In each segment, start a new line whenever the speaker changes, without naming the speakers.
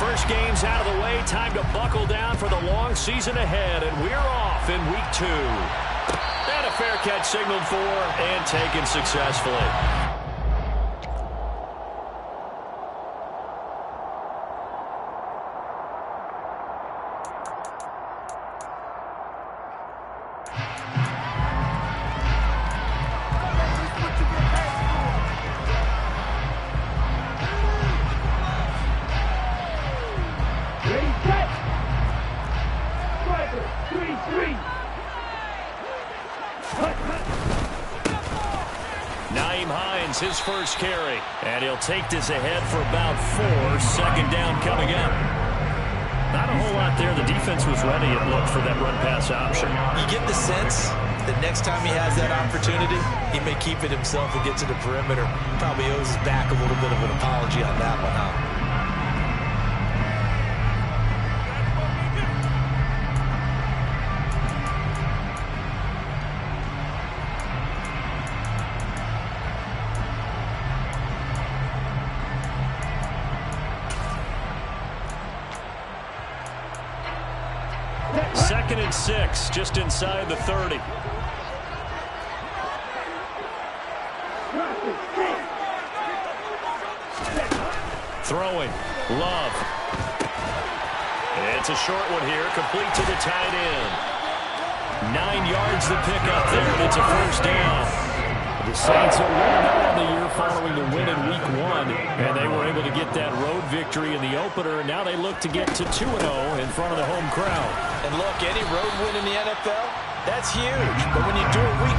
First game's out of the way. Time to buckle down for the long season ahead. And we're off in week 2. And a fair catch signaled for and taken successfully. His first carry, and he'll take this ahead for about 4. Second down coming up. Not a whole lot there. The defense was ready, it looked, for that run-pass option.
You get the sense that next time he has that opportunity, he may keep it himself and get to the perimeter. Probably owes his back a little bit of an apology on that one, huh?
Second and 6, just inside the 30. Throwing. Love. It's a short one here, complete to the tight end. 9 yards to pick up there, and it's a first down. The Saints are 1-0 on the year following the win in week 1, and they were able to get that road victory in the opener. Now they look to get to 2-0 in front of the home crowd.
And look, any road win in the NFL, that's huge. But when you do it week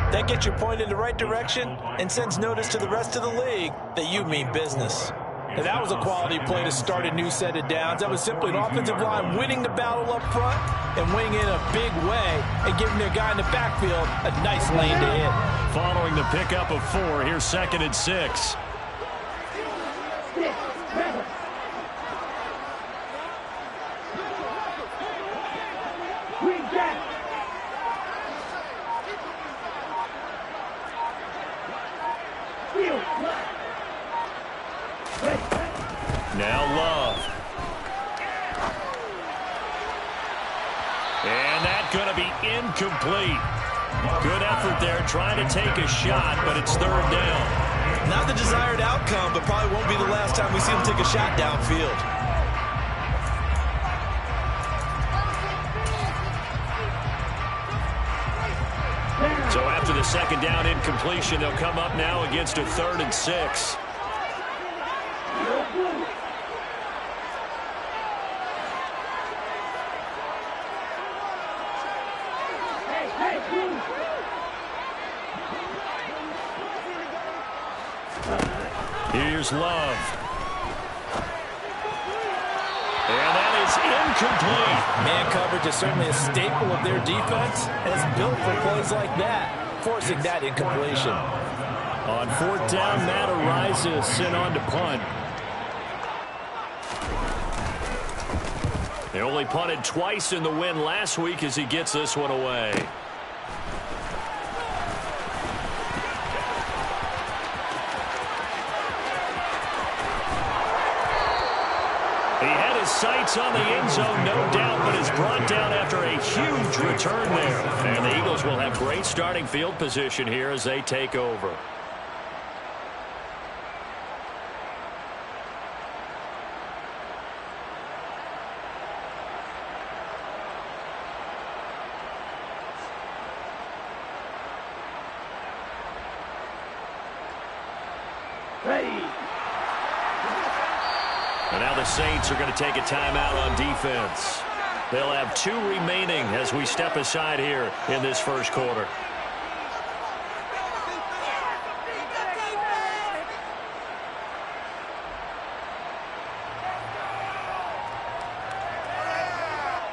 1, that gets your point in the right direction and sends notice to the rest of the league that you mean business. And that was a quality play to start a new set of downs. That was simply an offensive line winning the battle up front and winning in a big way and giving their guy in the backfield a nice lane to hit.
Following the pickup of 4, here's second and 6. Now Love. And that's going to be incomplete. Good effort there trying to take a shot, but it's third down.
Not the desired outcome, but probably won't be the last time we see him take a shot downfield.
So after the second down incompletion, they'll come up now against a 3rd and 6. Here's Love. And that is incomplete.
Man coverage is certainly a staple of their defense, and it's built for plays like that, forcing that incompletion.
On 4th down, Matt Ariza sent on to punt. They only punted twice in the win last week as he gets this one away. He had his sights on the end zone, no doubt, but is brought down after a huge return there. And the Eagles will have great starting field position here as they take over. And now the Saints are going to take a timeout on defense. They'll have 2 remaining as we step aside here in this first quarter.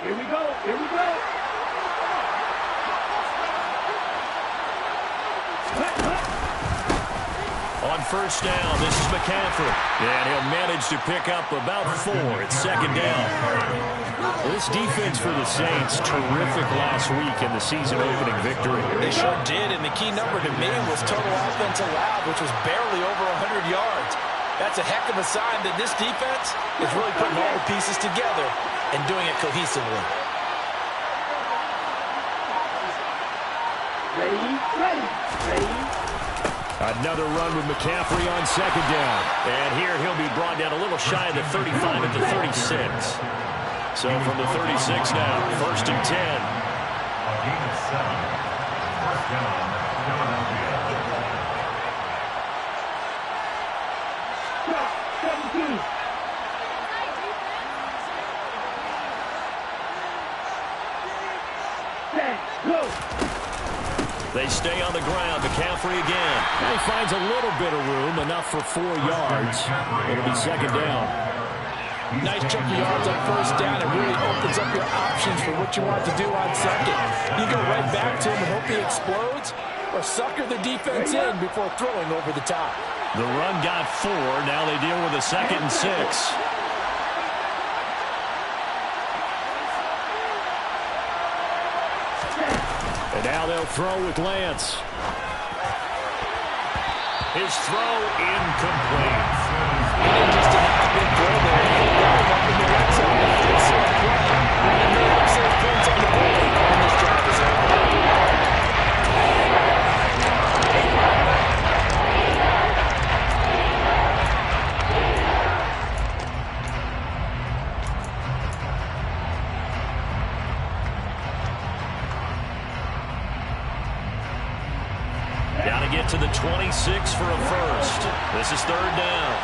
Here we go. Here we go.
On first down, this is McCaffrey. And he'll manage to pick up about 4 at second down. This defense for the Saints, terrific last week in the season-opening victory.
They sure did, and the key number to me was total offense allowed, which was barely over 100 yards. That's a heck of a sign that this defense is really putting all the pieces together and doing it cohesively.
Ready.
Another run with McCaffrey on second down. And here he'll be brought down a little shy of the 35 at the 36. So from the 36 now, 1st and 10. They stay on the ground. McCaffrey again. And he finds a little bit of room, enough for 4 yards. It'll be second down.
Nice chunk of yards on first down. It really opens up your options for what you want to do on second. You go right back to him and hope he explodes, or sucker the defense in before throwing over the top.
The run got 4. Now they deal with a 2nd and 6. And now they'll throw with Lance. His throw incomplete.
Just a big throw there. Up in the red zone. Excellent play. And they have 6 points on the board. And this drive is over.
Got to get to the 26 for a first. This is 3rd down.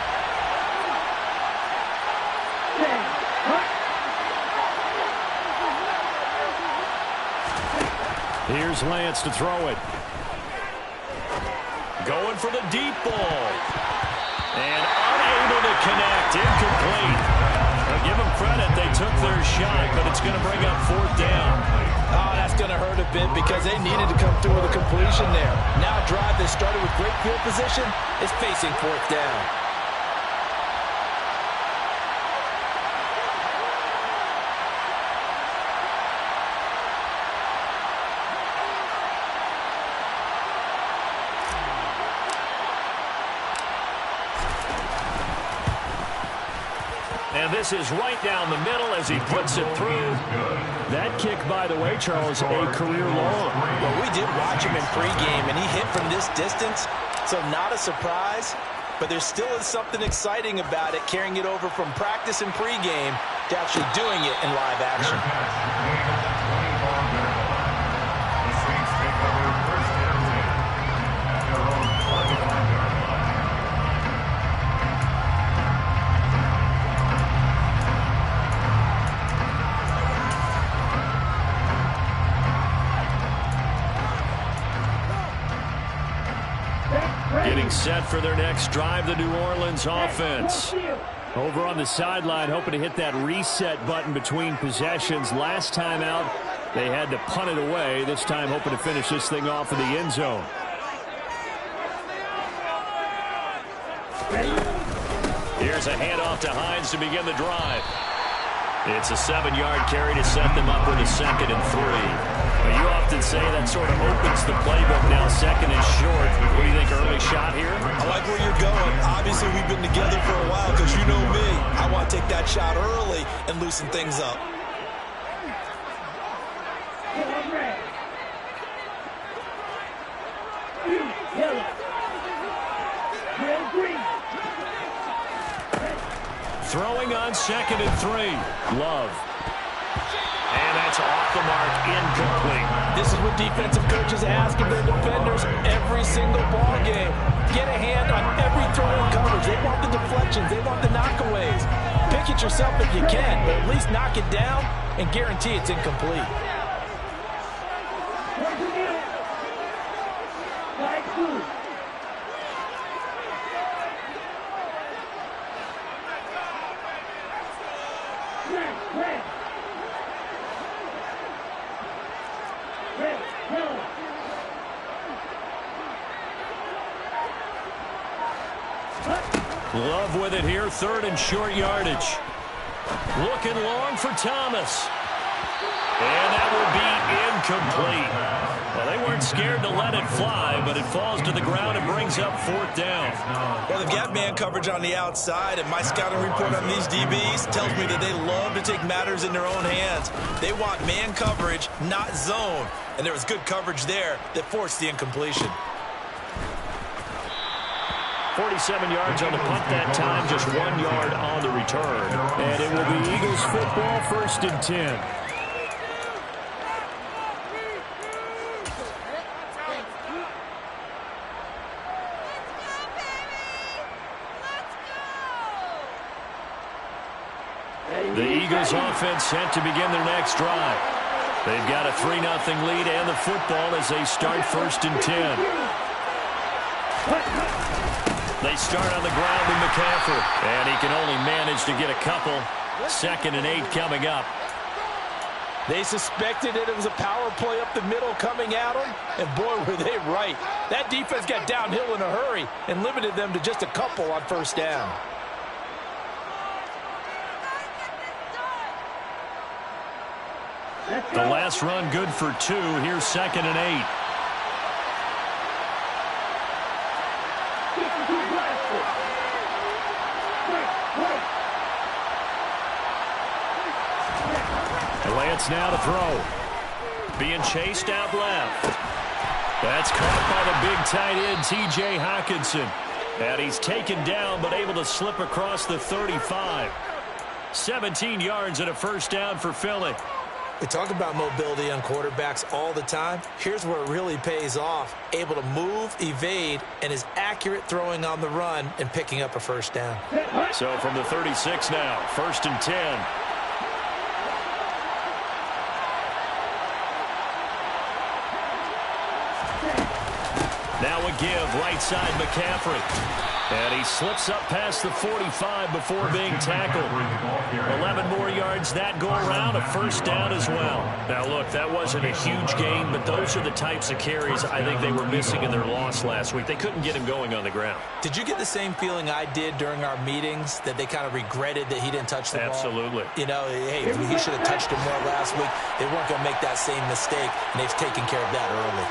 Here's Lance to throw it. Going for the deep ball. And unable to connect. Incomplete. Now give them credit. They took their shot, but it's going to bring up 4th down.
Oh, that's going to hurt a bit because they needed to come through with a completion there. Now a drive that started with great field position is facing 4th down.
And this is right down the middle as he puts it through. That kick, by the way, Charles, a career long.
Well, we did watch him in pregame, and he hit from this distance, so not a surprise. But there still is something exciting about it, carrying it over from practice and pregame to actually doing it in live action.
Getting set for their next drive, the New Orleans offense. Over on the sideline, hoping to hit that reset button between possessions. Last time out, they had to punt it away. This time, hoping to finish this thing off in the end zone. Here's a handoff to Hines to begin the drive. It's a 7-yard carry to set them up with a 2nd and 3. You often say that sort of opens the playbook now, 2nd and short. What do you think, early shot here?
I like where you're going. Obviously, we've been together for a while because you know me. I want to take that shot early and loosen things up.
Throwing on 2nd and 3. Love. And that's off the mark, incomplete.
This is what defensive coaches ask of their defenders every single ball game. Get a hand on every throw in coverage. They want the deflections. They want the knockaways. Pick it yourself if you can, but at least knock it down and guarantee it's incomplete.
Love with it here, 3rd and short yardage. Looking long for Thomas. And that will be incomplete. Well, they weren't scared to let it fly, but it falls to the ground and brings up 4th down.
Well, they've got man coverage on the outside, and my scouting report on these DBs tells me that they love to take matters in their own hands. They want man coverage, not zone. And there was good coverage there that forced the incompletion.
47 yards on the punt that time, just 1 yard on the return. And it will be Eagles football, 1st and 10. The Eagles offense set to begin their next drive. They've got a 3-0 lead and the football as they start 1st and 10. They start on the ground with McCaffrey, and he can only manage to get a couple. 2nd and 8 coming up.
They suspected that it was a power play up the middle coming at them, and boy, were they right. That defense got downhill in a hurry and limited them to just a couple on 1st down.
The last run good for 2. Here's 2nd and 8. Lance now to throw. Being chased out left. That's caught by the big tight end, T.J. Hockenson. And he's taken down, but able to slip across the 35. 17 yards and a 1st down for Philly.
We talk about mobility on quarterbacks all the time. Here's where it really pays off. Able to move, evade, and is accurate throwing on the run and picking up a 1st down.
So from the 36 now, 1st and 10. Now a give, right side McCaffrey. And he slips up past the 45 before being tackled. 11 more yards that go around, a 1st down as well. Now look, that wasn't a huge gain, but those are the types of carries I think they were missing in their loss last week. They couldn't get him going on the ground.
Did you get the same feeling I did during our meetings, that they kind of regretted that he didn't touch the ball?
Absolutely.
You know, hey, he should have touched him more last week. They weren't going to make that same mistake, and they've taken care of that early.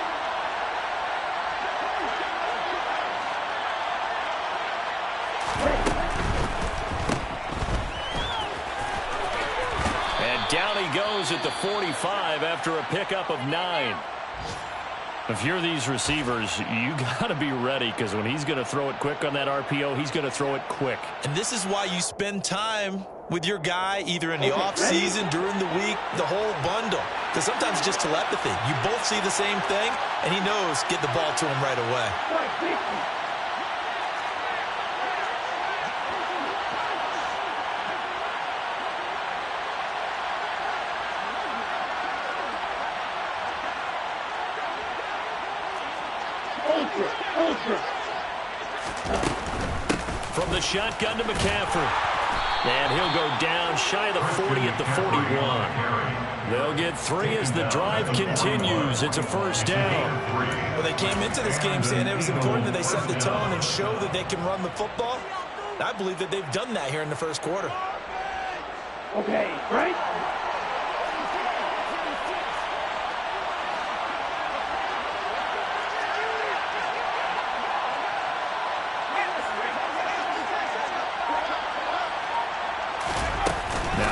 Down he goes at the 45 after a pickup of 9. If you're these receivers, you got to be ready, because when he's going to throw it quick on that RPO, he's going to throw it quick.
And this is why you spend time with your guy either in the offseason, during the week, the whole bundle. Because sometimes it's just telepathy. You both see the same thing, and he knows get the ball to him right away.
From the shotgun to McCaffrey. And he'll go down shy of the 40 at the 41. They'll get 3 as the drive continues. It's a 1st down.
Well, they came into this game saying it was important that they set the tone and show that they can run the football. I believe that they've done that here in the 1st quarter.
Okay, right?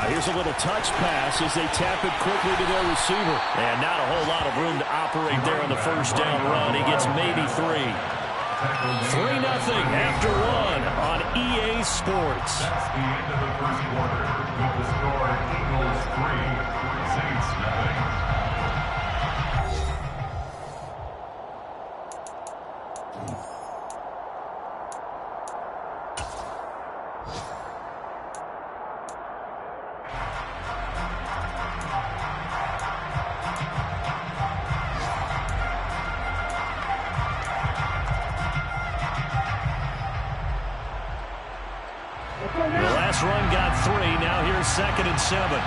Here's a little touch pass as they tap it quickly to their receiver. And not a whole lot of room to operate there on the 1st down run. He gets maybe 3. 3-0 after 1 on EA Sports.
That's the end of the 1st quarter. With the score, Eagles 3, Saints 0.
The last run got 3. Now here's 2nd and 7.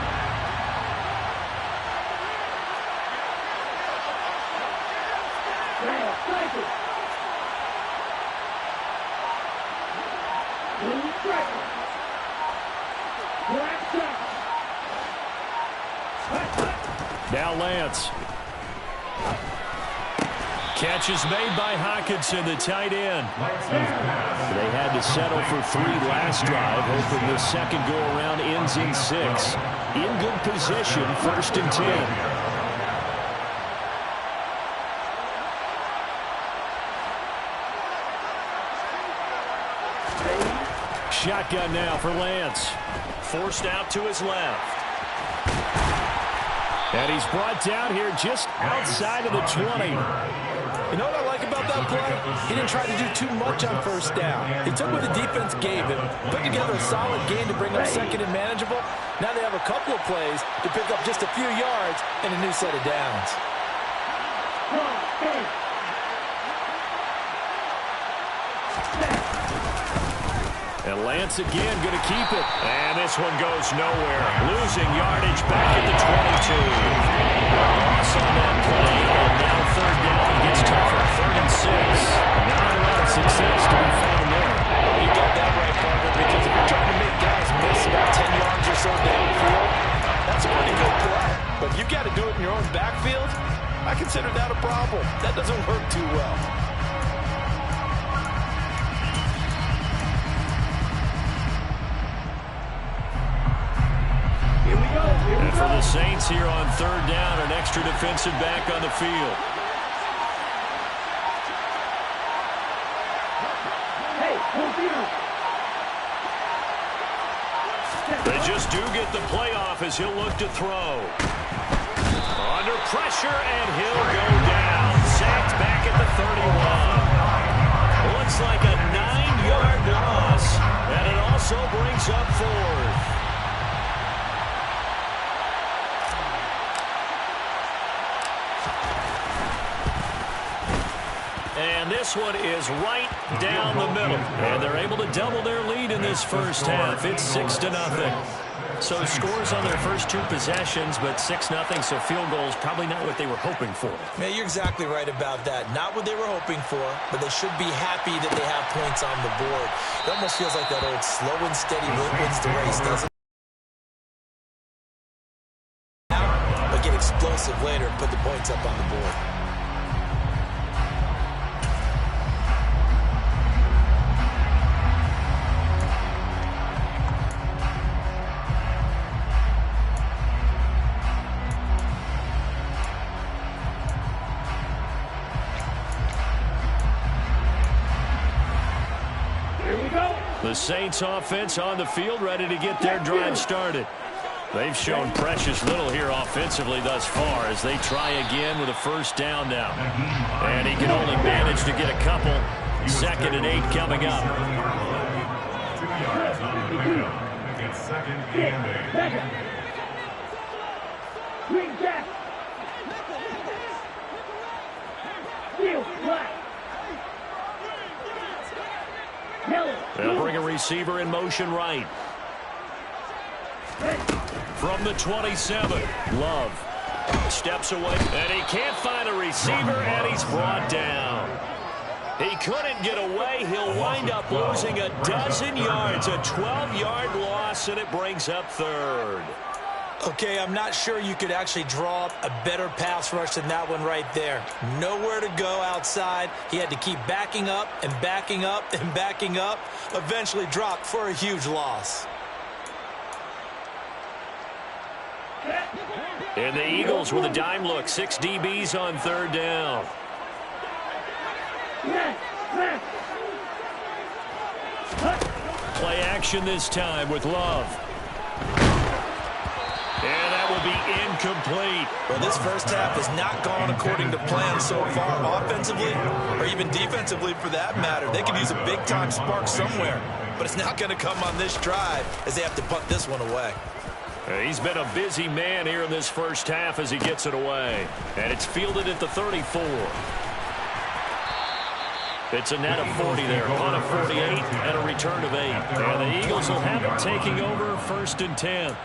Now Lance. Catch is made by Hockenson, the tight end. They had to settle for 3 last drive, hoping the second go-around ends in 6. In good position, 1st and 10. Shotgun now for Lance. Forced out to his left. And he's brought down here just outside of the 20.
You know what I like about that play? He didn't try to do too much on 1st down. He took what the defense gave him, put together a solid game to bring up 2nd and manageable. Now they have a couple of plays to pick up just a few yards and a new set of downs.
And Lance again going to keep it. And this one goes nowhere. Losing yardage back at the 22. Loss on that play. And now 3rd down gets tougher. 3rd and 6. Not a lot of success to be found there.
You got that right, partner, because if you're trying to make guys miss about 10 yards or so downfield, that's a pretty good play. But if you've got to do it in your own backfield, I consider that a problem. That doesn't work too well.
And for the Saints here on 3rd down, an extra defensive back on the field. They just do get the playoff as he'll look to throw. Under pressure, and he'll go down. Sacked back at the 31. Looks like a 9-yard loss, and it also brings up 4th. And this one is right down the middle. And they're able to double their lead in this first half. It's 6-0. So scores on their first 2 possessions, but 6-0, so field goals probably not what they were hoping for.
Yeah, you're exactly right about that. Not what they were hoping for, but they should be happy that they have points on the board. It almost feels like that old slow and steady wins the race, doesn't it? But get explosive later and put the points up on the board.
The Saints offense on the field, ready to get their drive started. They've shown precious little here offensively thus far as they try again with a 1st down now. And he can only manage to get a couple. 2nd and 8 coming up.
It's 2nd and 8.
Green Jack. Steel black.
They'll bring a receiver in motion right. From the 27, Love steps away, and he can't find a receiver, and he's brought down. He couldn't get away. He'll wind up losing a dozen yards, a 12-yard loss, and it brings up 3rd.
Okay, I'm not sure you could actually draw up a better pass rush than that one right there. Nowhere to go outside. He had to keep backing up and backing up and backing up. Eventually dropped for a huge loss.
And the Eagles with a dime look. 6 DBs on 3rd down. Play action this time with Love. And that will be incomplete.
Well, this first half has not gone according to plan so far, offensively or even defensively for that matter. They could use a big-time spark somewhere, but it's not going to come on this drive as they have to punt this one away.
He's been a busy man here in this first half as he gets it away. And it's fielded at the 34. It's a net of 40 there, on a 48 and a return of 8. And the Eagles will have it taking over 1st and 10.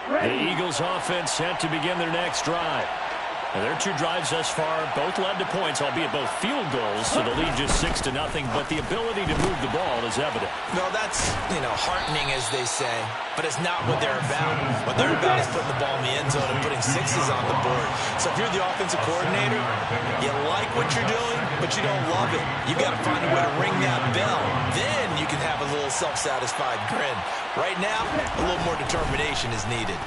The Eagles offense set to begin their next drive. And their two drives thus far both led to points, albeit both field goals, so the lead just 6-0, but the ability to move the ball is evident.
No, that's, heartening, as they say, but it's not what they're about. What they're about is putting the ball in the end zone and putting sixes on the board. So if you're the offensive coordinator, you like what you're doing, but you don't love it. You've got to find a way to ring that bell. Then you can have a little self-satisfied grin. Right now, a little more determination is needed.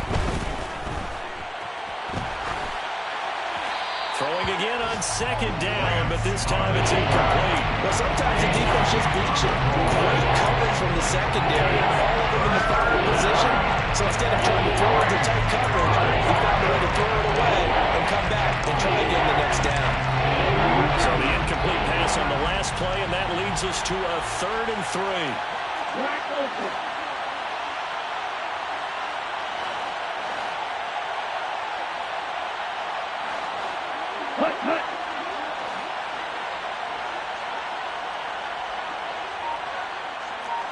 Throwing again on second down, but this time it's incomplete.
Well, sometimes the defense just beats you. Great coverage from the secondary, all of them in the final position. So instead of trying to throw into tight coverage, he found a way to throw it away and come back and try again the next down.
So the incomplete pass on the last play, and that leads us to a 3rd and 3.
Wide open. Hut.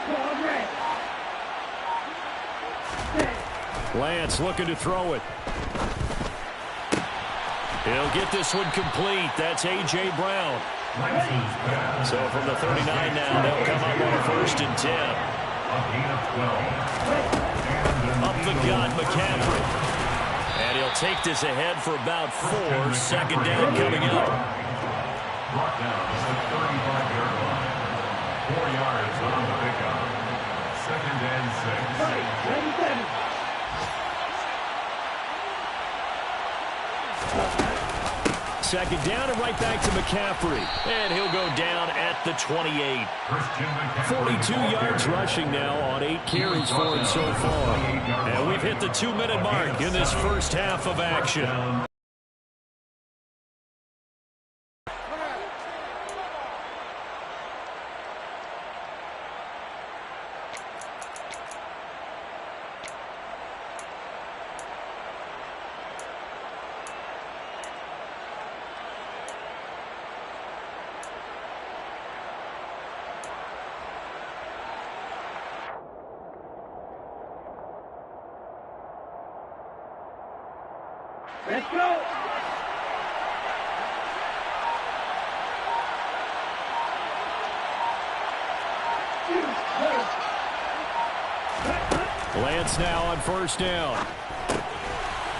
Ball red.
Lance looking to throw it. He'll get this one complete. That's A.J. Brown. So from the 39 now, they'll come up on a 1st and 10. Up the gut, McCaffrey. And he'll take this ahead for about 4. 2nd down coming up.
Brought down to the 35-yard line. 4 yards on the pickup. 2nd and 6.
97.
Second down and right back to McCaffrey. And he'll go down at the 28. 42 yards rushing now on 8 carries for him so far. And we've hit the 2-minute mark in this first half of action.
Let's go.
Lance now on 1st down.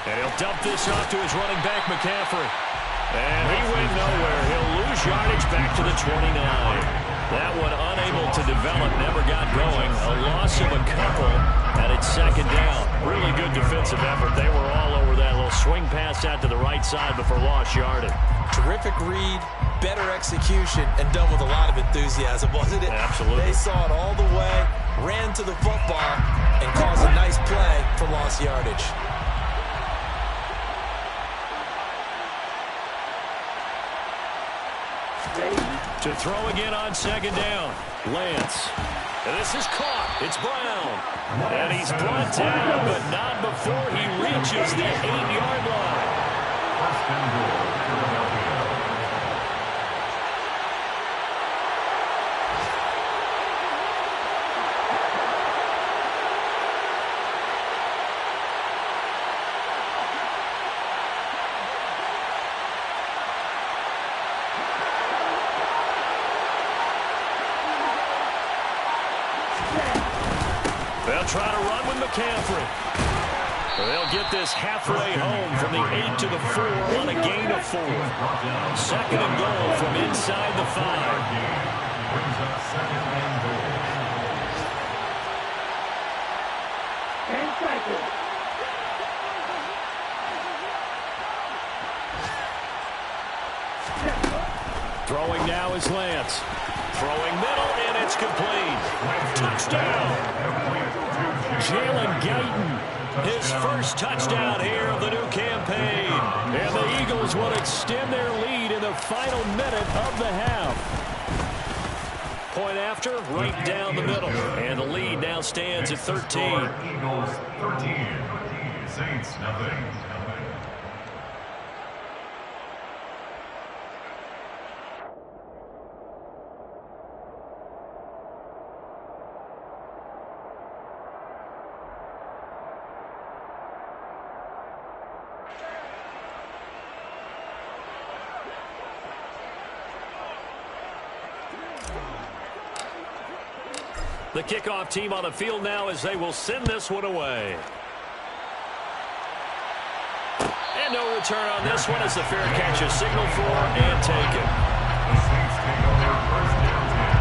And he'll dump this off to his running back, McCaffrey. And he went nowhere. He'll lose yardage back to the 29. That one unable to develop, never got going. A loss of a couple, and it's 2nd down. Really good defensive effort. They were all over that little swing pass out to the right side before lost yardage.
Terrific read, better execution, and done with a lot of enthusiasm, wasn't it?
Absolutely.
They saw it all the way, ran to the football, and caused a nice play for lost yardage.
To throw again on 2nd down. Lance. And this is caught. It's Brown. And he's brought down, but not before he reaches the 8-yard line.
1st and goal, Philadelphia.
They'll try to run with McCaffrey. They'll get this halfway home from the 8 to the 4 on a gain of 4. 2nd and goal from inside the 5.
Brings up 2nd and goal.
10 seconds.
Throwing now is Lance. Throwing middle, and it's complete. Touchdown. Jalen Guyton, his first touchdown here of the new campaign. And the Eagles will extend their lead in the final minute of the half. Point after, right down the middle. And the lead now stands at 13.
Eagles 13. Saints nothing.
The kickoff team on the field now as they will send this one away. And no return on this one as the fair catch is signaled for and taken.
The Saints take over first down 10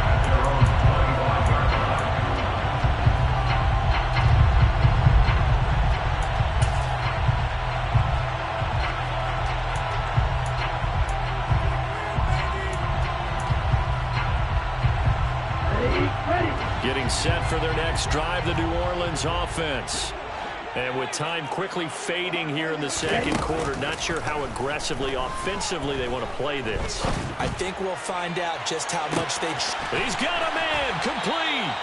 at their own 25-yard line.
Getting set for their next drive, the New Orleans offense. And with time quickly fading here in the second quarter, not sure how aggressively, offensively they want to play this.
I think we'll find out just how much they...
He's got a man, complete.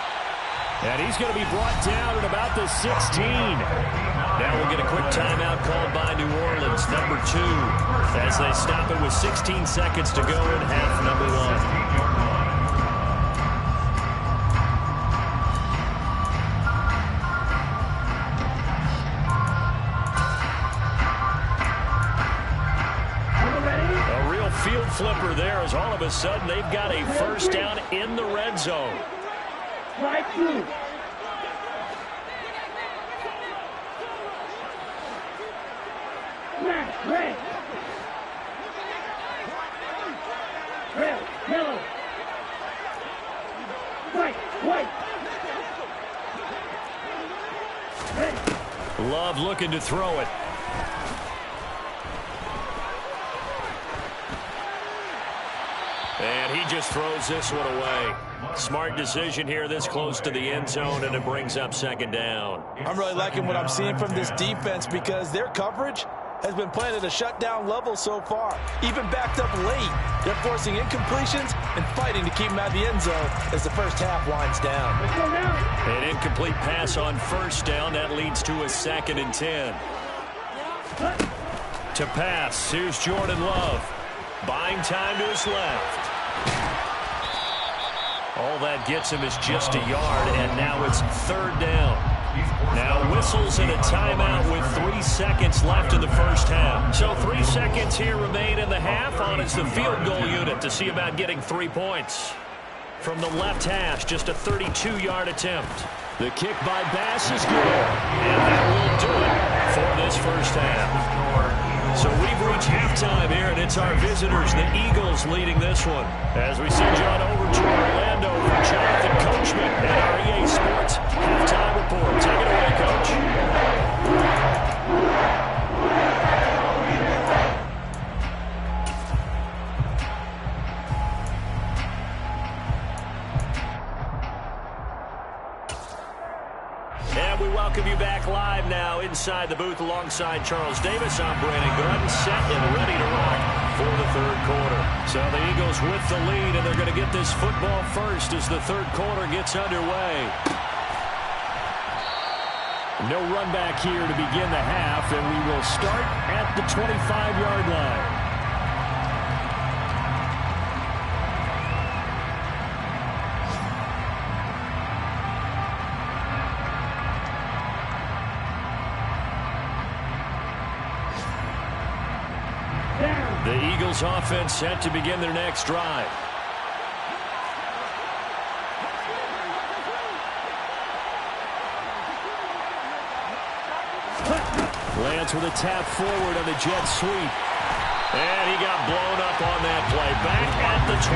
And he's going to be brought down at about the 16. Now we'll get a quick timeout called by New Orleans, number 2, as they stop it with 16 seconds to go in half number 1. Field flipper there as all of a sudden they've got a first down in the red zone.
Strike 2. Smash, red. Red, yellow. Strike, white. Red.
Love looking to throw it. And he just throws this one away. Smart decision here this close to the end zone, and it brings up second down.
I'm really liking what I'm seeing from this defense because their coverage has been playing at a shutdown level so far. Even backed up late, they're forcing incompletions and fighting to keep them out of the end zone as the first half winds down.
An incomplete pass on first down. That leads to a 2nd and 10. To pass, here's Jordan Love. Buying time to his left. All that gets him is just a yard, and now it's 3rd down. Now whistles and a timeout with 3 seconds left in the first half. So 3 seconds here remain in the half. On is the field goal unit to see about getting 3 points. From the left hash, just a 32-yard attempt. The kick by Bass is good, and that will do it for this first half. So we've reached halftime here, and it's our visitors, the Eagles, leading this one. As we send you on over to Orlando for Jonathan Coachman and our EA Sports halftime report. Take it away, Coach. And we welcome you back live now inside the booth alongside Charles Davis. I'm Brandon Gunn, set and ready to rock for the 3rd quarter. So the Eagles with the lead, and they're going to get this football first as the 3rd quarter gets underway. No run back here to begin the half, and we will start at the 25-yard line. The Eagles offense set to begin their next drive. Lance with a tap forward on the jet sweep. And he got blown up on that play. Back at the 20.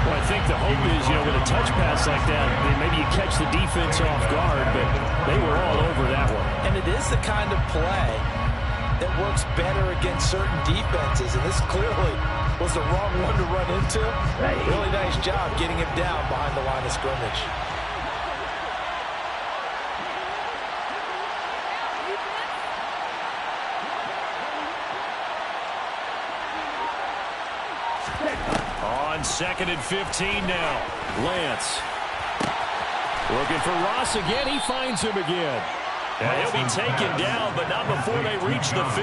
Well, I think the hope is, with a touch pass like that, maybe you catch the defense off guard, but they were all over that one.
And it is the kind of play that works better against certain defenses, and this clearly was the wrong one to run into. Really nice job getting him down behind the line of scrimmage.
On 2nd and 15 now. Lance. Looking for Ross again. He finds him again. And he'll be taken down, but not before they reach the 50.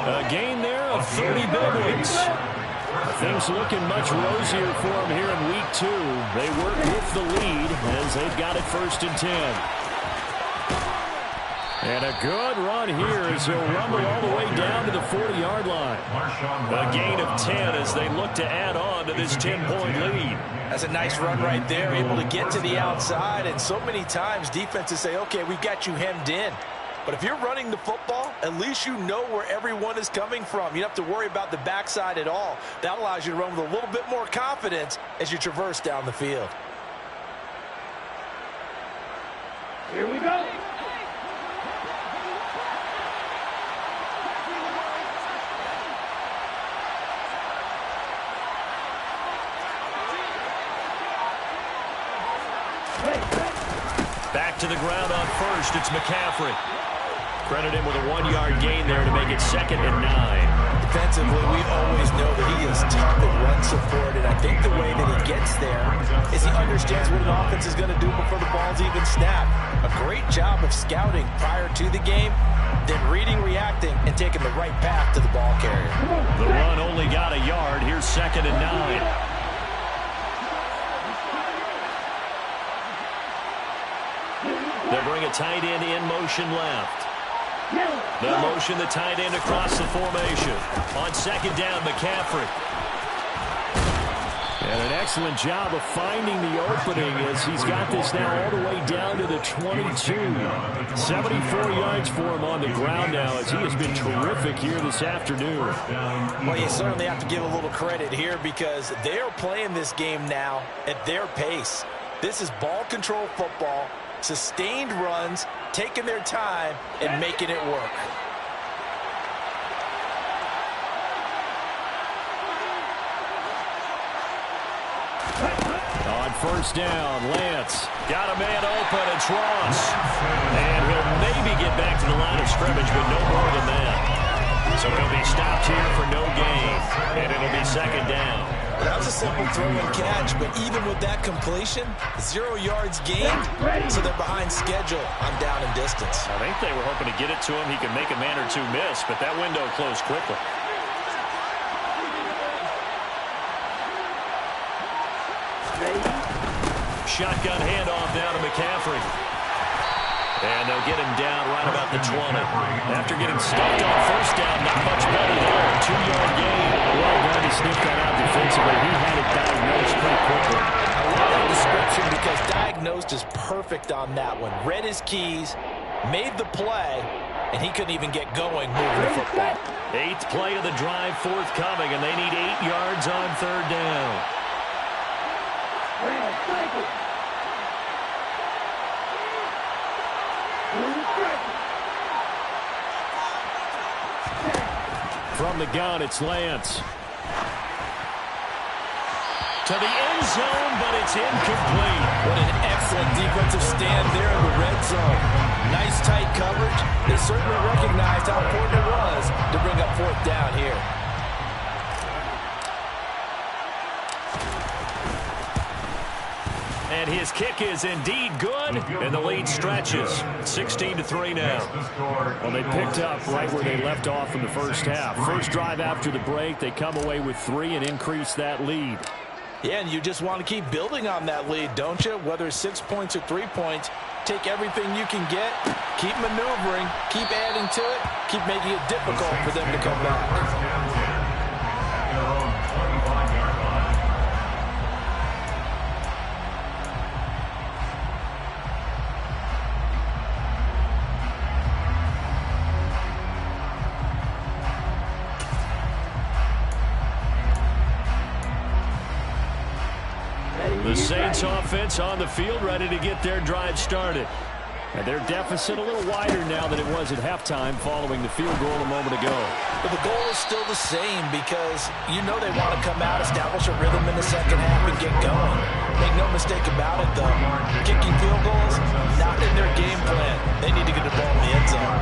A gain there of 30 big ones. Things looking much rosier for them here in week 2. They work with the lead as they've got it 1st and 10. And a good run here as he'll rumble all the way down to the 40-yard line. A gain of 10 as they look to add on to this 10-point lead.
That's a nice run right there, able to get to the outside. And so many times defenses say, okay, we've got you hemmed in. But if you're running the football, at least you know where everyone is coming from. You don't have to worry about the backside at all. That allows you to run with a little bit more confidence as you traverse down the field.
Here we go.
Back to the ground on first. It's McCaffrey. Credit him with a 1-yard gain there to make it 2nd and 9.
Defensively, we always know that he is tough and run support, and I think the way that he gets there is he understands what an offense is going to do before the ball's even snapped. A great job of scouting prior to the game, then reading, reacting, and taking the right path to the ball carrier.
The run only got a yard. Here's 2nd and 9. They'll bring a tight end in motion left. They'll motion the tight end across the formation. On 2nd down, McCaffrey. And an excellent job of finding the opening as he's got this now all the way down to the 22. 74 yards for him on the ground now as he has been terrific here this afternoon.
Well, you certainly have to give a little credit here because they are playing this game now at their pace. This is ball control football. Sustained runs, taking their time, and making it work.
On 1st down, Lance got a man open. It's Ross. And he'll maybe get back to the line of scrimmage, but no more than that. So he'll be stopped here for no gain, and it'll be 2nd down.
That was a simple throw and catch, but even with that completion, 0 yards gained, so they're behind schedule on down and distance.
I think they were hoping to get it to him. He could make a man or two miss, but that window closed quickly. Shotgun handoff down to McCaffrey. And they'll get him down right about the 20. After getting stuffed on 1st down, not much better there. 2-yard gain. Well done to sniff that out defensively. He had it diagnosed pretty quickly.
I love that description because diagnosed is perfect on that one. Read his keys, made the play, and he couldn't even get going moving the football.
8th play of the drive forthcoming, and they need 8 yards on 3rd down. From the gun, it's Lance. To the end zone, but it's incomplete.
What an excellent defensive stand there in the red zone. Nice tight coverage. They certainly recognized how important it was to bring up 4th down here.
And his kick is indeed good, and the lead stretches. 16-3 now. Well, they picked up right where they left off in the 1st half. First drive after the break, they come away with 3 and increase that lead.
Yeah, and you just want to keep building on that lead, don't you? Whether it's 6 points or 3 points, take everything you can get, keep maneuvering, keep adding to it, keep making it difficult for them to come back.
The Saints offense on the field, ready to get their drive started. And their deficit a little wider now than it was at halftime following the field goal a moment ago.
But the goal is still the same because you know they want to come out, establish a rhythm in the 2nd half, and get going. Make no mistake about it, though. Kicking field goals, not in their game plan. They need to get the ball in the end zone.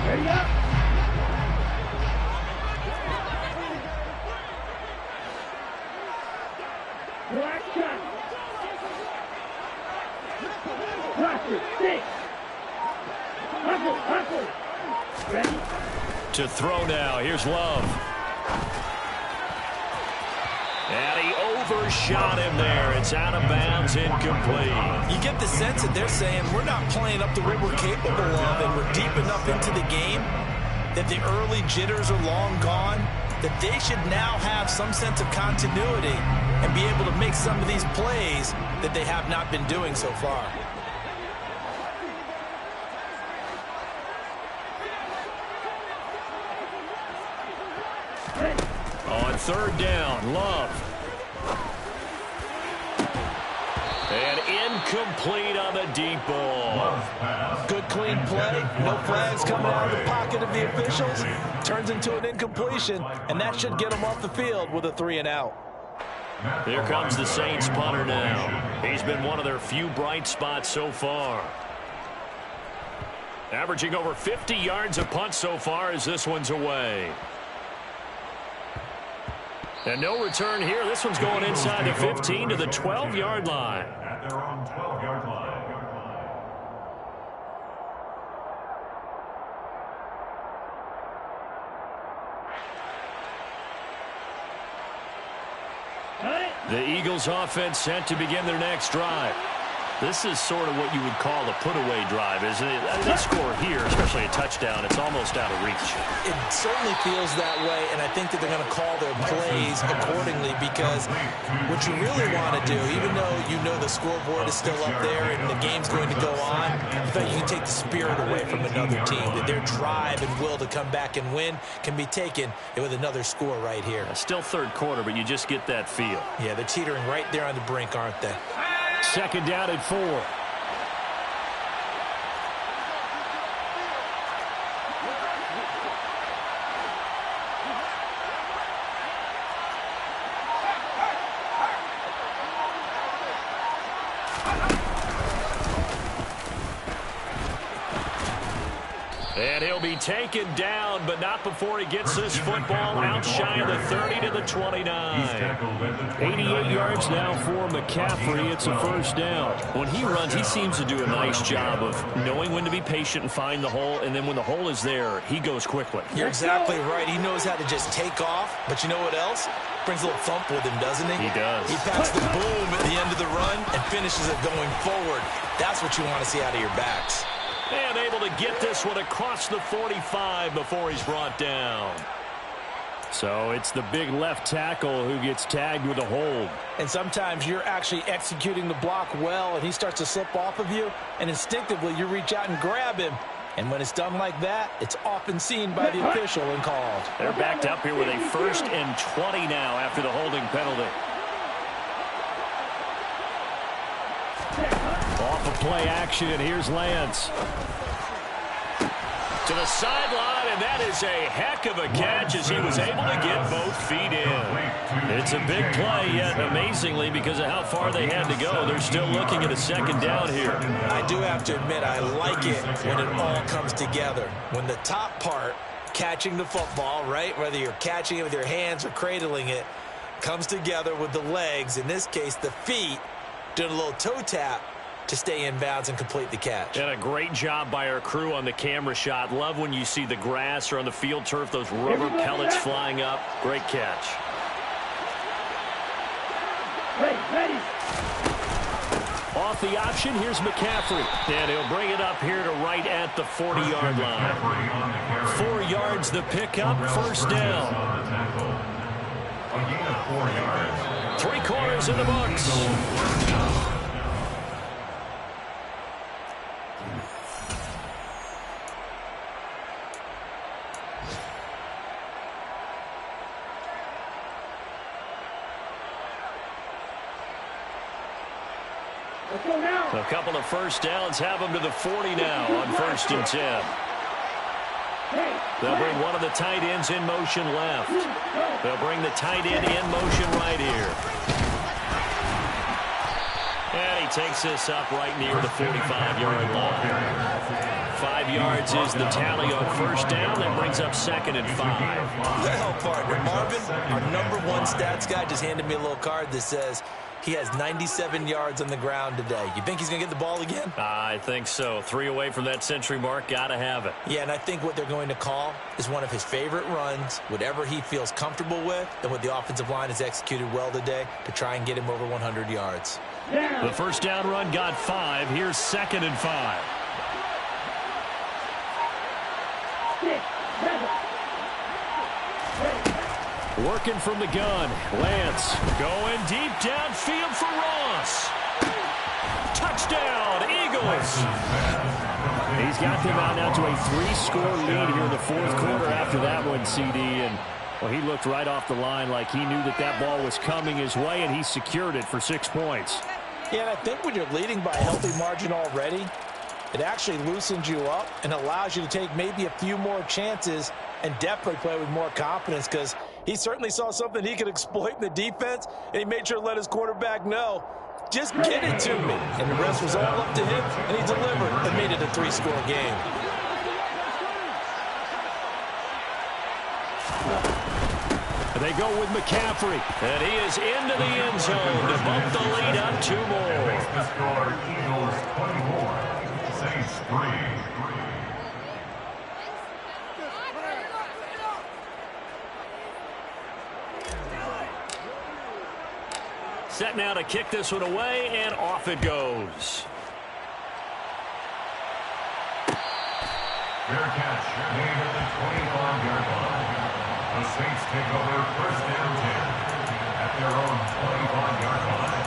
Ready up. Black shot. Roger, 6. Hustle. Ready?
To throw now. Here's Love. And he first shot in there. It's out of bounds, incomplete.
You get the sense that they're saying we're not playing up to what we're capable of, and we're deep enough into the game that the early jitters are long gone, that they should now have some sense of continuity and be able to make some of these plays that they have not been doing so far.
On third down, Love. And incomplete on the deep ball.
Good, clean play. No flags coming out of the pocket of the officials. Turns into an incompletion, and that should get them off the field with a 3-and-out.
Here comes the Saints punter now. He's been one of their few bright spots so far. Averaging over 50 yards a punt so far as this one's away. And no return here. This one's going inside the 15 to the 12-yard line.
At their own 12-yard line.
The Eagles offense set to begin their next drive. This is sort of what you would call a put-away drive, isn't it? They score here, especially a touchdown. It's almost out of reach.
It certainly feels that way, and I think that they're going to call their plays accordingly, because what you really want to do, even though you know the scoreboard is still up there and the game's going to go on, I feel like you can take the spirit away from another team, that their drive and will to come back and win can be taken with another score right here.
Still third quarter, but you just get that feel.
Yeah, they're teetering right there on the brink, aren't they?
Second down at 4. And he'll be taken down, but not before he gets this football out shy of the 30 to the 29. 88 yards now for McCaffrey. It's a first down. When he runs, he seems to do a nice job of knowing when to be patient and find the hole, and then when the hole is there, he goes quickly.
You're exactly right. He knows how to just take off, but you know what else? Brings a little thump with him, doesn't he?
He does.
He packs the boom at the end of the run and finishes it going forward. That's what you want to see out of your backs.
And able to get this one across the 45 before he's brought down. So it's the big left tackle who gets tagged with a hold.
And sometimes you're actually executing the block well, and he starts to slip off of you, and instinctively you reach out and grab him. And when it's done like that, it's often seen by the official and called.
They're backed up here with a 1st and 20 now after the holding penalty. Off of play action, and here's Lance. To the sideline, and that is a heck of a catch as he was able to get both feet in. It's a big play, yet amazingly, because of how far they had to go, they're still looking at a second down here.
I do have to admit, I like it when it all comes together. When the top part, catching the football, right, whether you're catching it with your hands or cradling it, comes together with the legs, in this case the feet, doing a little toe tap to stay in bounds and complete the catch.
And a great job by our crew on the camera shot. Love when you see the grass or on the field turf, those rubber pellets flying up. Great catch.
Ready.
Off the option, here's McCaffrey. And he'll bring it up here to right at the 40-yard line. 4 yards the pickup, first down.
A gain of 4 yards.
3 quarters in the books.
Let's go now.
A couple of first downs have them to the 40 now on 1st and 10. They'll bring one of the tight ends in motion left. They'll bring the tight end in motion right here. And he takes this up right near the 45-yard line. 5 yards is the tally on first down. That brings up 2nd and 5.
Well, partner, Marvin, our #1 stats guy, just handed me a little card that says he has 97 yards on the ground today. You think he's going to get the ball again?
I think so. 3 away from that century mark. Got to have it.
Yeah, and I think what they're going to call is one of his favorite runs, whatever he feels comfortable with, and what the offensive line has executed well today to try and get him over 100 yards.
The first down run got 5. Here's 2nd and 5.
6, 7.
Working from the gun. Lance going deep downfield for Ross. Touchdown, Eagles. He's got them out now to a 3-score lead here in the 4th quarter after that one, CD. And, well, he looked right off the line like he knew that that ball was coming his way, and he secured it for 6 points.
Yeah, and I think when you're leading by a healthy margin already, it actually loosens you up and allows you to take maybe a few more chances and definitely play with more confidence, because he certainly saw something he could exploit in the defense, and he made sure to let his quarterback know, just get it to me. And the rest was all up to him, and he delivered and made it a 3-score game.
They go with McCaffrey, and he is into the end zone to bump the lead up 2 more.
The score, Eagles 24, Saints 3.
Set now to kick this one away, and off it goes.
Fair catch made at the 25-yard line. The Saints take over first down 10 at their own 25-yard line.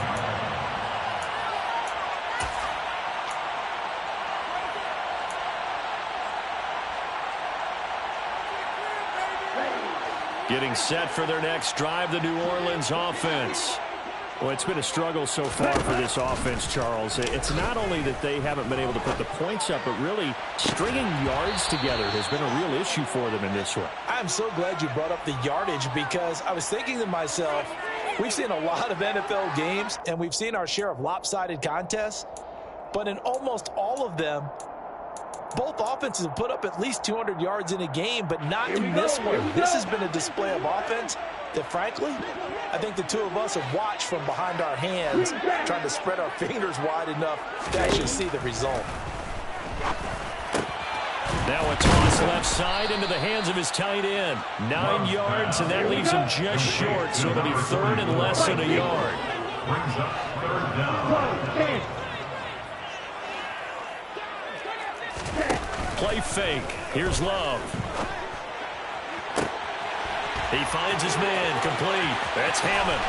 Getting set for their next drive, the New Orleans offense. Well, it's been a struggle so far for this offense, Charles. It's not only that they haven't been able to put the points up, but really stringing yards together has been a real issue for them in this one.
I'm so glad you brought up the yardage, because I was thinking to myself, we've seen a lot of NFL games, and we've seen our share of lopsided contests, but in almost all of them, both offenses have put up at least 200 yards in a game, but not in this one. This has been a display of offense that, frankly, I think the two of us have watched from behind our hands, trying to spread our fingers wide enough to actually see the result.
Now a toss left side into the hands of his tight end. 9 yards, and that leaves him just short, so it'll be 3rd and less than a yard.
Brings up 3rd down.
Play fake. Here's Love. He finds his man, complete. That's Hammond.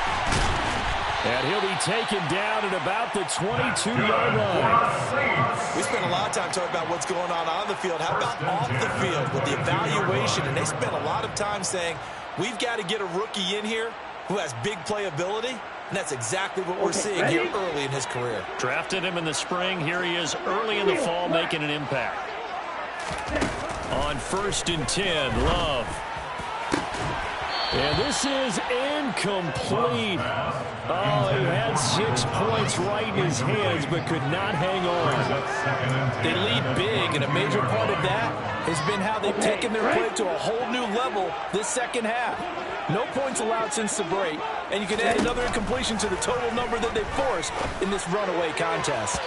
And he'll be taken down at about the 22-yard line.
We spent a lot of time talking about what's going on the field. How about off the field with the evaluation? And they spent a lot of time saying, we've got to get a rookie in here who has big playability. And that's exactly what we're seeing here early in his career.
Drafted him in the spring. Here he is early in the fall making an impact. On 1st and 10, Love. And this is incomplete. Oh, he had 6 points right in his hands, but could not hang on.
They lead big, and a major part of that has been how they've taken their play to a whole new level this second half. No points allowed since the break, and you can add another incompletion to the total number that they forced in this runaway contest.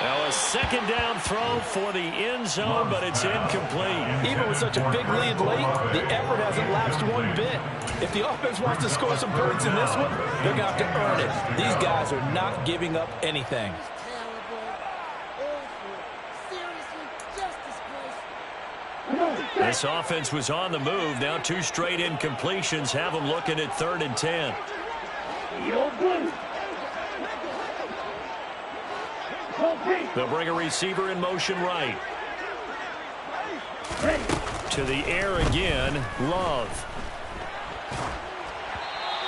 Now a 2nd down throw for the end zone, but it's incomplete.
Even with such a big lead late, the effort hasn't lapsed one bit. If the offense wants to score some points in this one, they're going to have to earn it. These guys are not giving up anything.
This offense was on the move. Now 2 straight incompletions have them looking at 3rd and 10. They'll bring a receiver in motion right. To the air again, Love.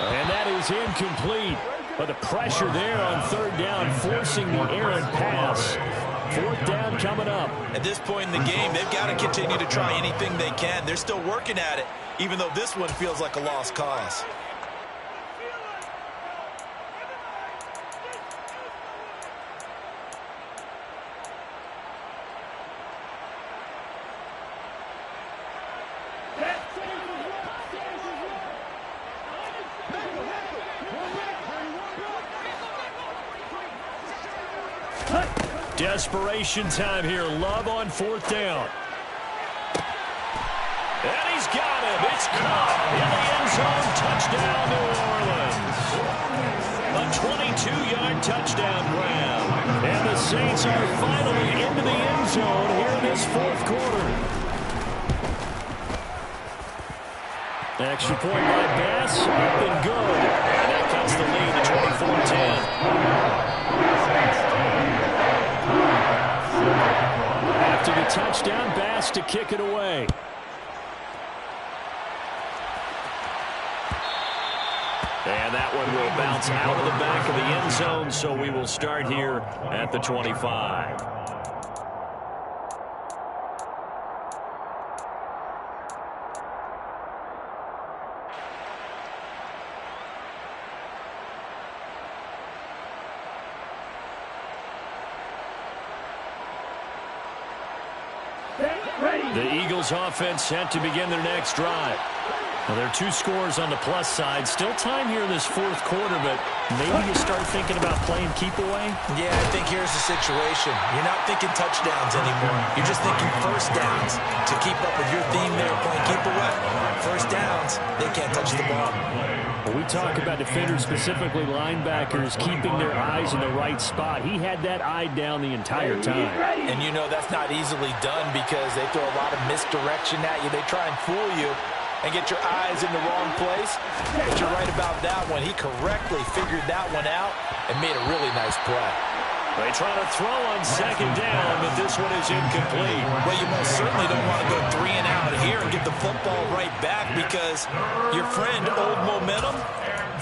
And that is incomplete. But the pressure there on 3rd down, forcing the errant pass. 4th down coming up.
At this point in the game, they've got to continue to try anything they can. They're still working at it, even though this one feels like a lost cause.
Desperation time here. Love on fourth down. And he's got him. It's caught in the end zone. Touchdown, New Orleans. A 22-yard touchdown grab. And the Saints are finally into the end zone here in this fourth quarter. Extra point by Bass. Up and good. And that cuts the lead to 24-10. After the touchdown, Bass to kick it away. And that one will bounce out of the back of the end zone, so we will start here at the 25. The Eagles offense set to begin their next drive. Well, there are two scores on the plus side. Still time here in this fourth quarter, but maybe you start thinking about playing keep away?
Yeah, I think here's the situation. You're not thinking touchdowns anymore. You're just thinking first downs to keep up with your theme there, playing keep away. First downs, they can't touch the ball.
Well, we talk about defenders, specifically linebackers, keeping their eyes in the right spot. He had that eye down the entire time.
And you know that's not easily done because they throw a lot of misdirection at you. They try and fool you and get your eyes in the wrong place. But you're right about that one. He correctly figured that one out and made a really nice play.
They try to throw on second down, but this one is incomplete.
Well, you most certainly don't want to go 3 and out here and get the football right back because your friend, Old Momentum,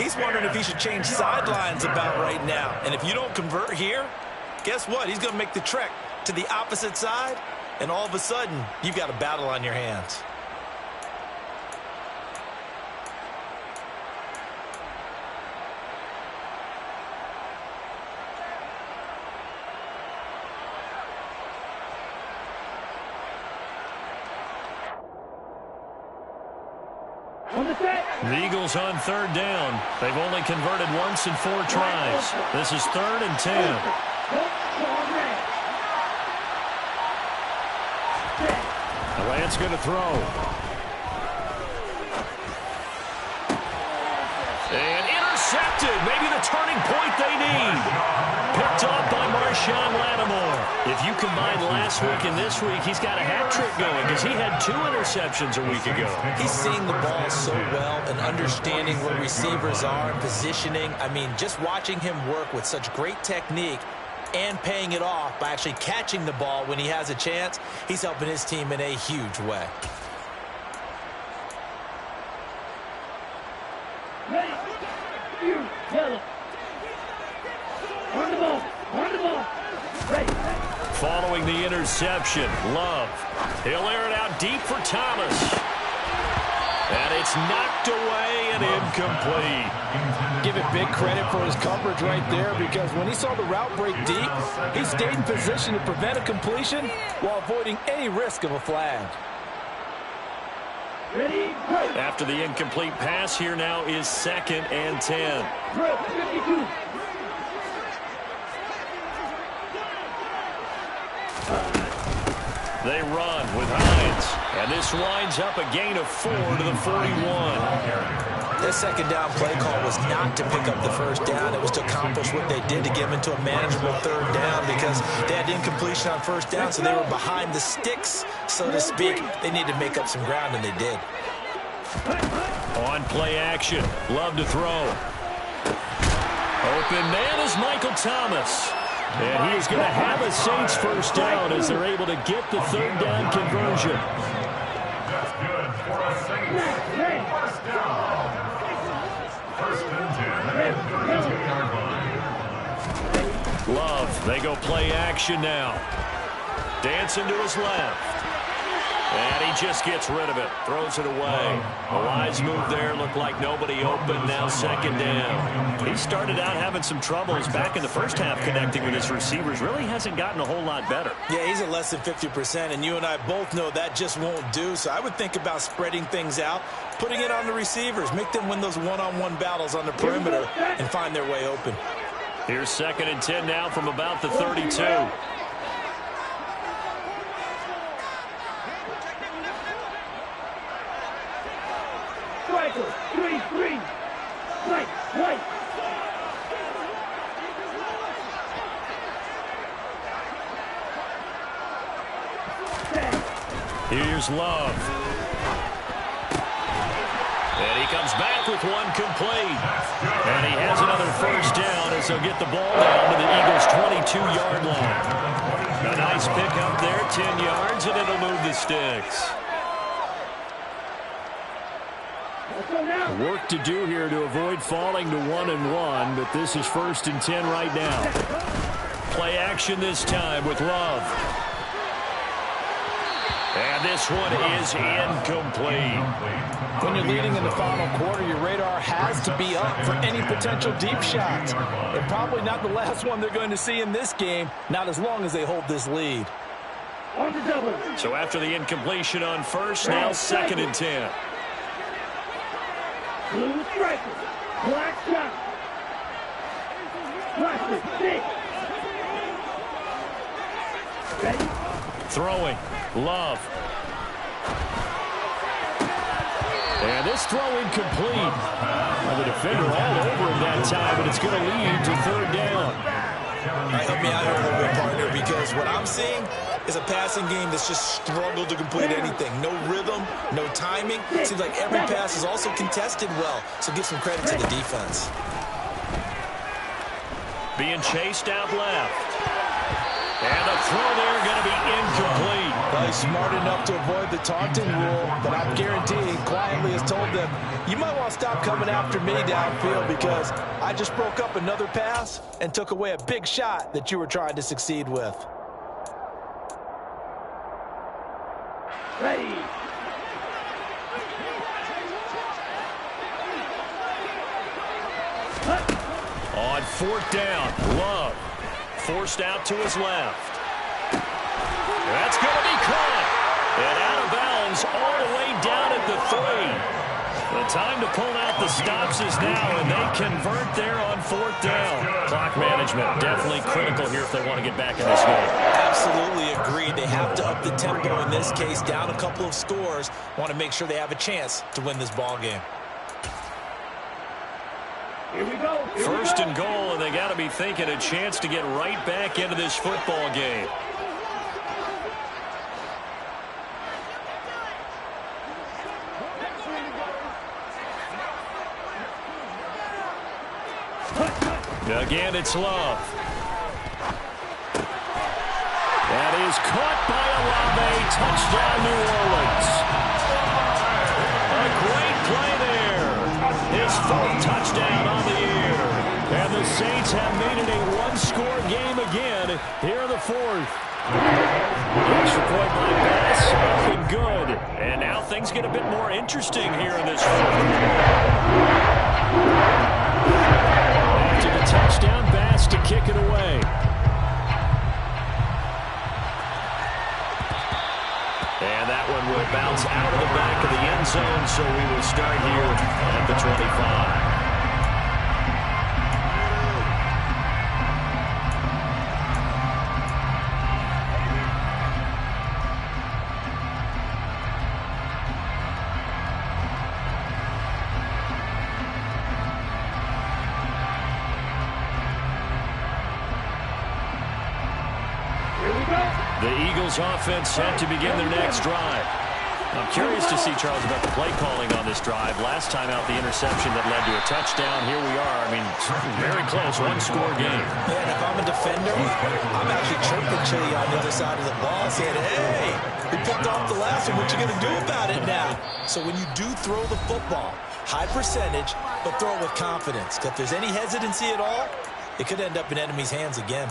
he's wondering if he should change sidelines about right now. And if you don't convert here, guess what? He's going to make the trek to the opposite side, and all of a sudden, you've got a battle on your hands.
The Eagles on third down. They've only converted once in 4 tries. This is 3rd and 10. Lance going to throw. And intercepted. Maybe the turning point they need. Picked up by Marshawn Lattimore. If you combine last week and this week, he's got a hat trick going because he had 2 interceptions a week ago.
He's seeing the ball so well and understanding where receivers are and positioning. I mean, just watching him work with such great technique and paying it off by actually catching the ball when he has a chance, he's helping his team in a huge way.
Following the interception, Love. He'll air it out deep for Thomas. And it's knocked away and incomplete.
Give it big credit for his coverage right there because when he saw the route break deep, he stayed in position to prevent a completion while avoiding any risk of a flag.
After the incomplete pass, here now is 2nd and 10. They run with Hines, and this winds up a gain of 4 to the 41.
Their second down play call was not to pick up the first down. It was to accomplish what they did to get them into a manageable 3rd down because they had incompletion on first down, so they were behind the sticks, so to speak. They needed to make up some ground, and they did.
On play action, Love to throw. Open man is Michael Thomas. And he is going to have a Saints first down as they're able to get the 3rd down conversion.
That's good for a Saints first down. 1st and 10.
Love, they go play action now. Dancing to his left. And he just gets rid of it. Throws it away. A wise move there. Looked like nobody open. Now 2nd down. He started out having some troubles back in the first half connecting with his receivers. Really hasn't gotten a whole lot better.
Yeah, he's at less than 50%, and you and I both know that just won't do. So I would think about spreading things out, putting it on the receivers, make them win those one-on-one battles on the perimeter and find their way open.
Here's 2nd and 10 now from about the 32.
Tackle. 3-3. Right. Right.
Here's Love. And he comes back with one complete. And he has another first down as they'll get the ball down to the Eagles' 22-yard line. A nice pickup there, 10 yards, and it'll move the sticks. Work to do here to avoid falling to 1-1, but this is 1st and 10 right now. Play action this time with Love. And this one is incomplete.
When you're leading in the final quarter, your radar has to be up for any potential deep shots. And probably not the last one they're going to see in this game, not as long as they hold this lead.
So after the incompletion on first, now 2nd and 10.
Blue striker. Black shot. Plastic. 6. Ready?
Throwing. Love. And this throw incomplete. The defender all over him that time, but it's going to lead to 3rd down.
All right, help me out here a little bit, partner, because what I'm seeing is a passing game that's just struggled to complete anything. No rhythm, no timing. Seems like every pass is also contested well, so give some credit to the defense.
Being chased out left. And the throw there going to be incomplete.
Well, he's smart enough to avoid the taunting rule, but I'm guaranteeing quietly has told them, you might want to stop coming after me downfield because I just broke up another pass and took away a big shot that you were trying to succeed with.
Ready.
On 4th down, Love. Forced out to his left. That's going to be caught. And out of bounds all the way down at the 3. The time to pull out the stops is now, and they convert there on 4th down. Clock management definitely critical here if they want to get back in this game.
Absolutely agreed. They have to up the tempo in this case, down a couple of scores. Want to make sure they have a chance to win this ball game.
Here we go.
1st and goal, and they got to be thinking a chance to get right back into this football game. Again, it's Love. That is caught by Olave. Touchdown, New Orleans. A great play there. His 4th touchdown on the year. And the Saints have made it a one-score game again here in the 4th. Extra point by Bass, up and good. And now things get a bit more interesting here in this 4th. After the touchdown, Bass to kick it away. And that one will bounce out of the back of the end zone, so we will start here at the 25. The Eagles offense set to begin their next drive. I'm curious to see, Charles, about the play calling on this drive. Last time out, the interception that led to a touchdown. Here we are. I mean, very close, one-score game.
Yeah, and if I'm a defender, I'm actually chirping Chili on the other side of the ball, saying, hey, we picked off the last one. What you going to do about it now? So when you do throw the football, high percentage, but throw it with confidence. Because if there's any hesitancy at all, it could end up in enemy's hands again.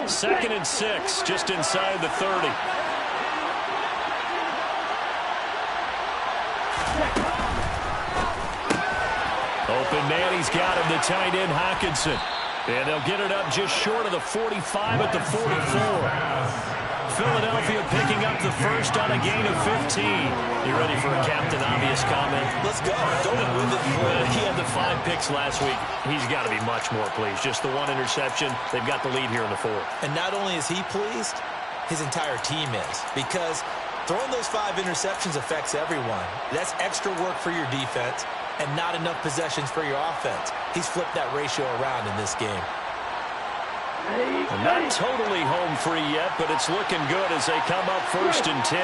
Second and 6, just inside the 30. Open man, he's got him, the tight end, Hockenson. And they'll get it up just short of the 45 at the 44. Philadelphia picking up the first on a gain of 15. You ready for a Captain Obvious comment?
Let's go. Don't with it.
He had the 5 picks last week. He's got to be much more pleased. Just the 1 interception. They've got the lead here in the 4th.
And not only is he pleased, his entire team is. Because throwing those 5 interceptions affects everyone. That's extra work for your defense and not enough possessions for your offense. He's flipped that ratio around in this game.
Not totally home free yet, but it's looking good as they come up 1st and 10.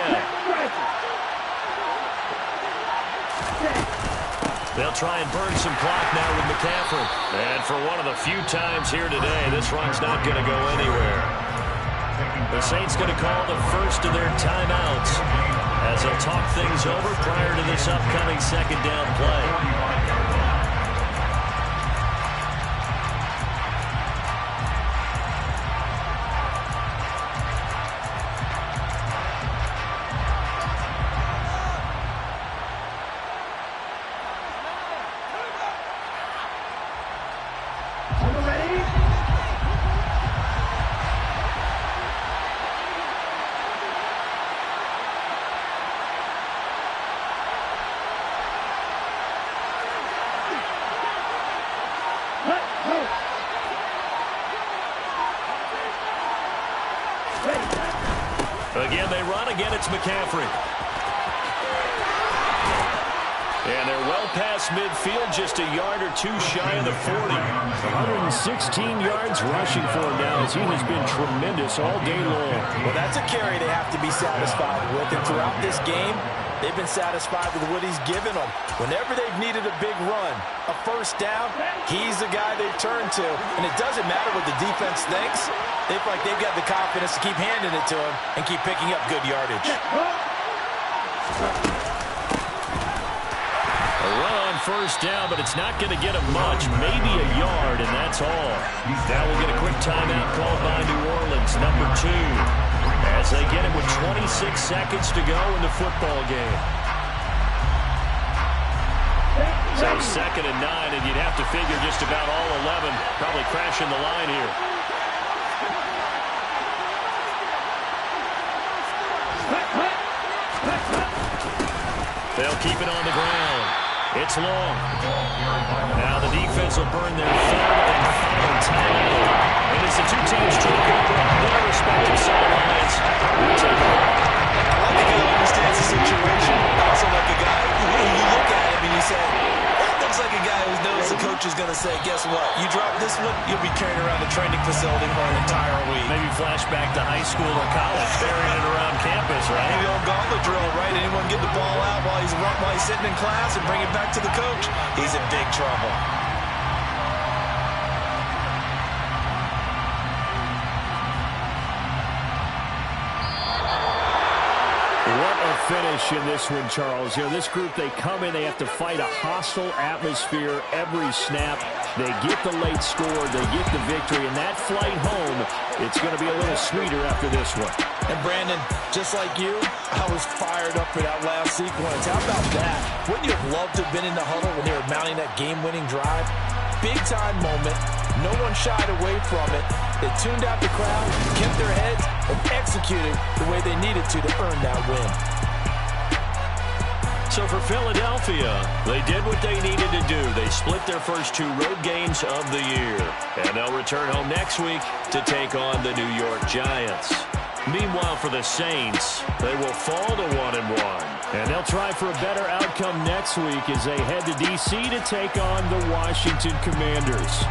They'll try and burn some clock now with McCaffrey. And for one of the few times here today, this run's not going to go anywhere. The Saints going to call the first of their timeouts as they'll talk things over prior to this upcoming 2nd down play. Again, they run. Again, it's McCaffrey. And they're well past midfield, just a yard or 2 shy of the 40. 116 yards rushing for him now as he has been tremendous all day long.
Well, that's a carry they have to be satisfied with. And throughout this game, they've been satisfied with what he's given them. Whenever they've needed a big run, a 1st down, he's the guy they've turned to. And it doesn't matter what the defense thinks. They feel like they've got the confidence to keep handing it to him and keep picking up good yardage.
A run on 1st down, but it's not going to get him much. Maybe a yard, and that's all. Now we'll get a quick timeout called by New Orleans, number 2. As they get it with 26 seconds to go in the football game. So 2nd and 9, and you'd have to figure just about all 11 probably crashing the line here. They'll keep it on the ground. It's long. Now the defense will burn their 3rd and final timeout. And as the 2 teams talk over on their respective sidelines, we take it.
I like a guy who understands the situation. I also like a guy who you look at him and you say, that looks like a guy who knows the coach is going to say, guess what? You drop this one, you'll be carrying around the training facility for an entire week.
Maybe flashback to high school or college, carrying it around campus, right?
The old gauntlet drill, right? Anyone get the ball out while he's sitting in class and bring it back to the coach? He's in big trouble.
What a finish in this one, Charles. You know, this group, they come in, they have to fight a hostile atmosphere every snap. They get the late score, they get the victory, and that flight home, it's going to be a little sweeter after this one.
And Brandon, just like you, I was fired up for that last sequence. How about that? Wouldn't you have loved to have been in the huddle when they were mounting that game-winning drive? Big-time moment. No one shied away from it. They tuned out the crowd, kept their heads, and executed the way they needed to earn that win.
So for Philadelphia, they did what they needed to do. They split their first 2 road games of the year. And they'll return home next week to take on the New York Giants. Meanwhile, for the Saints, they will fall to 1-1. And they'll try for a better outcome next week as they head to D.C. to take on the Washington Commanders.